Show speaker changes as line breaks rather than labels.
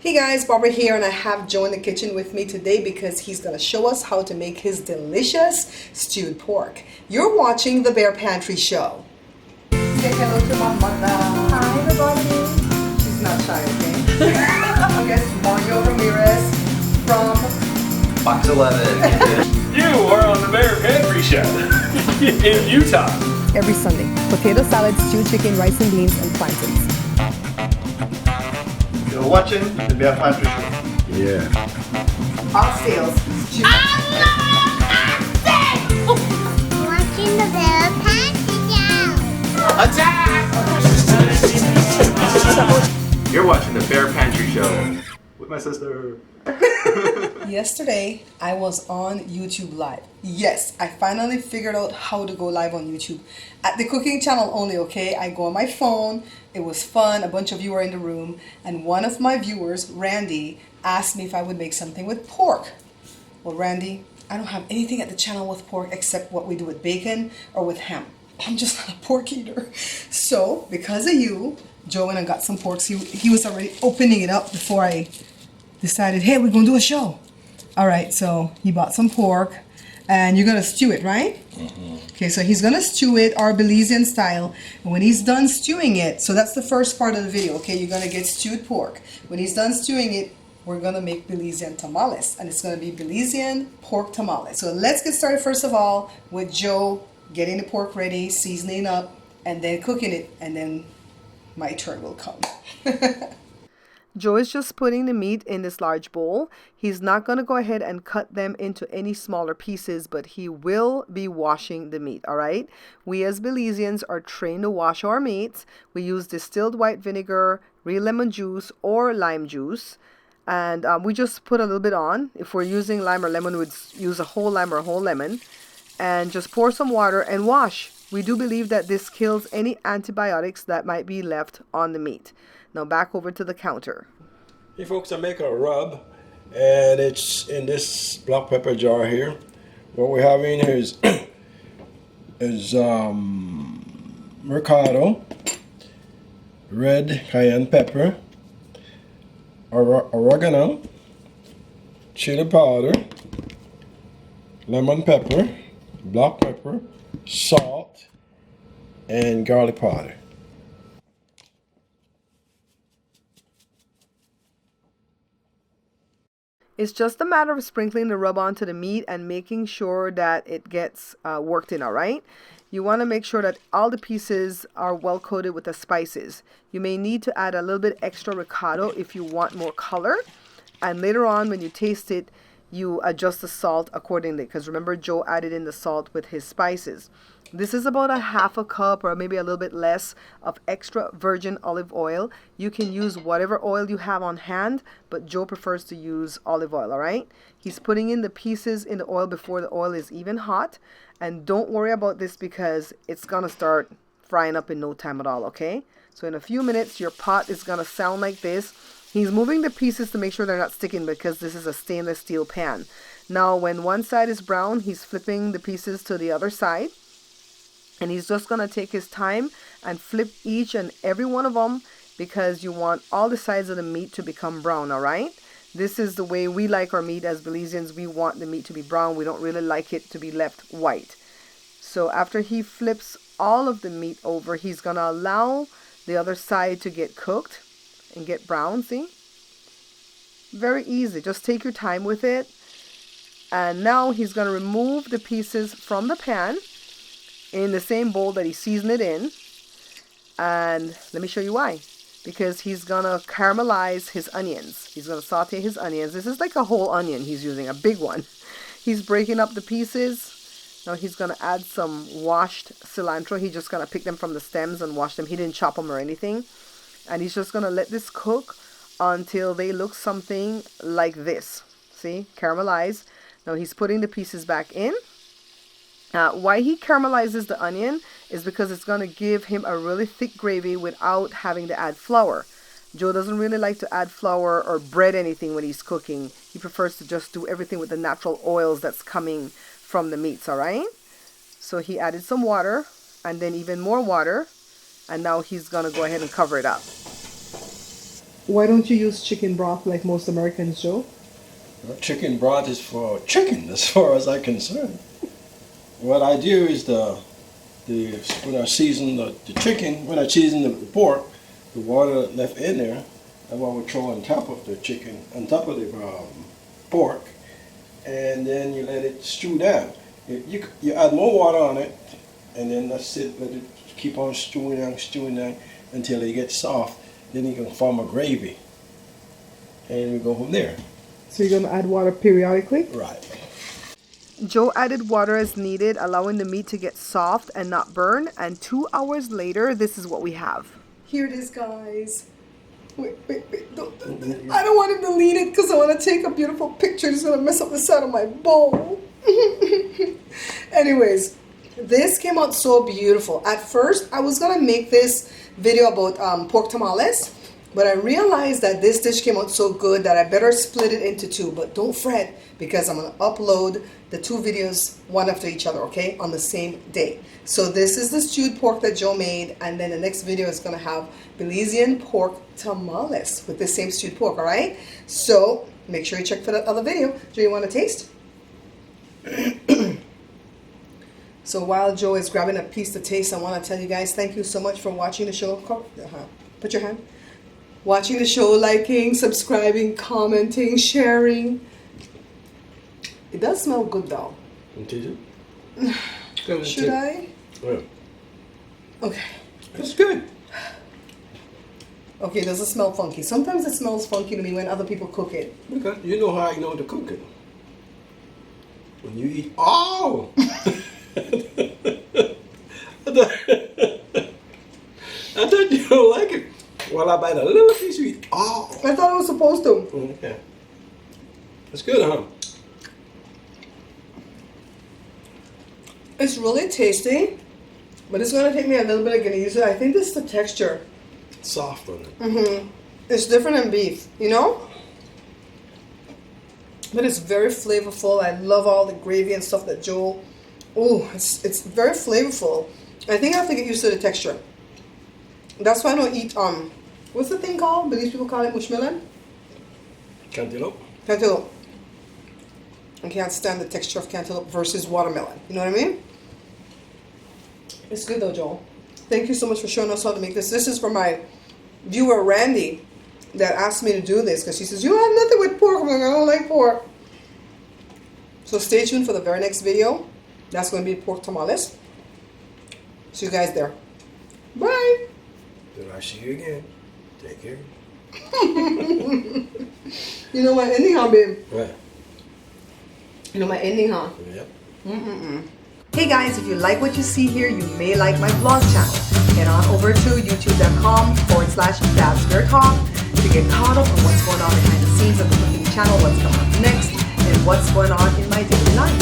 Hey guys, Barbara here, and I have Joe in the kitchen with me today because he's going to show us how to make his delicious stewed pork. You're watching the Bear Pantry Show. Say hello to my mother. Hi everybody. She's not shy, okay? Yes, Mario Ramirez from
Box 11.
You are on the Bear Pantry Show in Utah.
every Sunday. Potato salad, stewed chicken, rice and beans, and plantains.
You're watching the Bear Pantry Show.
Yeah.
Oxtails, stewed.
Watching the Bear Pantry Show.
Attack!
You're watching the Bear Pantry Show with my sister.
Yesterday, I was on YouTube Live. Yes, I finally figured out how to go live on YouTube. At the cooking channel only, okay? I go on my phone. It was fun. A bunch of you were in the room. And one of my viewers, Randy, asked me if I would make something with pork. Well, Randy, I don't have anything at the channel with pork except what we do with bacon or with ham. I'm just not a pork eater. So, because of you, Joe went and got some pork. He was already opening it up before I decided, hey, we're going to do a show. All right, so he bought some pork, and you're going to stew it, right? Mm-hmm. Okay, so he's going to stew it our Belizean style. And when he's done stewing it, so that's the first part of the video, okay? You're going to get stewed pork. When he's done stewing it, we're going to make Belizean tamales, and it's going to be Belizean pork tamales. So let's get started first of all with Joe getting the pork ready, seasoning up, and then cooking it, and then my turn will come. Joe is just putting the meat in this large bowl. He's not going to go ahead and cut them into any smaller pieces, but he will be washing the meat, all right? We as Belizeans are trained to wash our meats. We use distilled white vinegar, real lemon juice, or lime juice. And we just put a little bit on. If we're using lime or lemon, we'd use a whole lime or a whole lemon. And just pour some water and wash. We do believe that this kills any antibiotics that might be left on the meat. Now back over to the counter.
Hey folks, I make a rub, and it's in this black pepper jar here. What we have in here is mercado, red cayenne pepper, oregano, chili powder, lemon pepper, black pepper, salt, and garlic powder.
It's just a matter of sprinkling the rub onto the meat and making sure that it gets worked in, all right? You want to make sure that all the pieces are well coated with the spices. You may need to add a little bit extra ricotta if you want more color. And later on, when you taste it, you adjust the salt accordingly. Because remember, Joe added in the salt with his spices. This is about a half a cup or maybe a little bit less of extra virgin olive oil. You can use whatever oil you have on hand, but Joe prefers to use olive oil, all right? He's putting in the pieces in the oil before the oil is even hot. And don't worry about this because it's going to start frying up in no time at all, okay? So in a few minutes, your pot is going to sound like this. He's moving the pieces to make sure they're not sticking because this is a stainless steel pan. Now, when one side is brown, he's flipping the pieces to the other side. And he's just going to take his time and flip each and every one of them because you want all the sides of the meat to become brown, all right? This is the way we like our meat as Belizeans. We want the meat to be brown. We don't really like it to be left white. So after he flips all of the meat over, he's going to allow the other side to get cooked and get brown, see? Very easy. Just take your time with it. And now he's going to remove the pieces from the pan in the same bowl that he seasoned it in. And let me show you why. Because he's going to caramelize his onions. He's going to saute his onions. This is like a whole onion he's using, a big one. He's breaking up the pieces. Now he's going to add some washed cilantro. He's just going to pick them from the stems and wash them. He didn't chop them or anything. And he's just going to let this cook until they look something like this. See? Caramelize. Now he's putting the pieces back in. Why he caramelizes the onion is because it's going to give him a really thick gravy without having to add flour. Joe doesn't really like to add flour or bread anything when he's cooking. He prefers to just do everything with the natural oils that's coming from the meats, all right? So he added some water and then even more water. And now he's going to go ahead and cover it up. Why don't you use chicken broth like most Americans, Joe?
Chicken broth is for chicken, as far as I'm concerned. What I do is when I season the chicken, when I season the pork, the water left in there, that's what we throw on top of the chicken, on top of the pork, and then you let it stew down. You add more water on it, and then that's it. Let it keep on stewing down until it gets soft. Then you can form a gravy, and we go from there.
So you're gonna add water periodically?
Right.
Joe added water as needed, allowing the meat to get soft and not burn. And 2 hours later, this is what we have. Here it is, guys. Wait. I don't want him to lean it because I want to take a beautiful picture. It's going to mess up the side of my bowl. Anyways, this came out so beautiful. At first, I was going to make this video about pork tamales, but I realized that this dish came out so good that I better split it into two. But don't fret, because I'm going to upload the two videos one after each other, okay, on the same day. So this is the stewed pork that Joe made, and then the next video is going to have Belizean pork tamales with the same stewed pork, all right? So make sure you check for that other video. Joe, you want to taste? So while Joe is grabbing a piece to taste, I want to tell you guys thank you so much for watching the show. Put your hand. Watching the show, liking, subscribing, commenting, sharing. It does smell good though. Should I?
Yeah.
Okay.
It's good.
Okay, does it smell funky? Sometimes it smells funky to me when other people cook it.
Because you know how I know to cook it. When you eat, oh! I thought you don't like it. Well, I bite a little piece, you eat, oh!
I thought I was supposed to.
Okay. It's good, huh?
It's really tasty, but it's going to take me a little bit of getting used to it. I think this is the texture.
Soft on it.
Mm-hmm. It's different than beef, you know? But it's very flavorful. I love all the gravy and stuff that Joe... Oh, it's very flavorful. I think I have to get used to the texture. That's why I don't eat, what's the thing called? But these people call it mushmelon?
Cantaloupe.
Cantaloupe. I can't stand the texture of cantaloupe versus watermelon. You know what I mean? It's good though, Joel. Thank you so much for showing us how to make this. This is for my viewer, Randy, that asked me to do this because she says, you have nothing with pork. I'm like, I don't like pork. So stay tuned for the very next video. That's going to be pork tamales. See you guys there. Bye.
Till I see you again. Take care.
You know my ending, huh, babe?
Right.
You know my ending, huh?
Yep.
Hey guys, if you like what you see here, you may like my vlog channel. Head on over to youtube.com/Dad's Bear Talk to get caught up on what's going on behind the scenes of the cooking channel, what's coming up next, and what's going on in my daily life.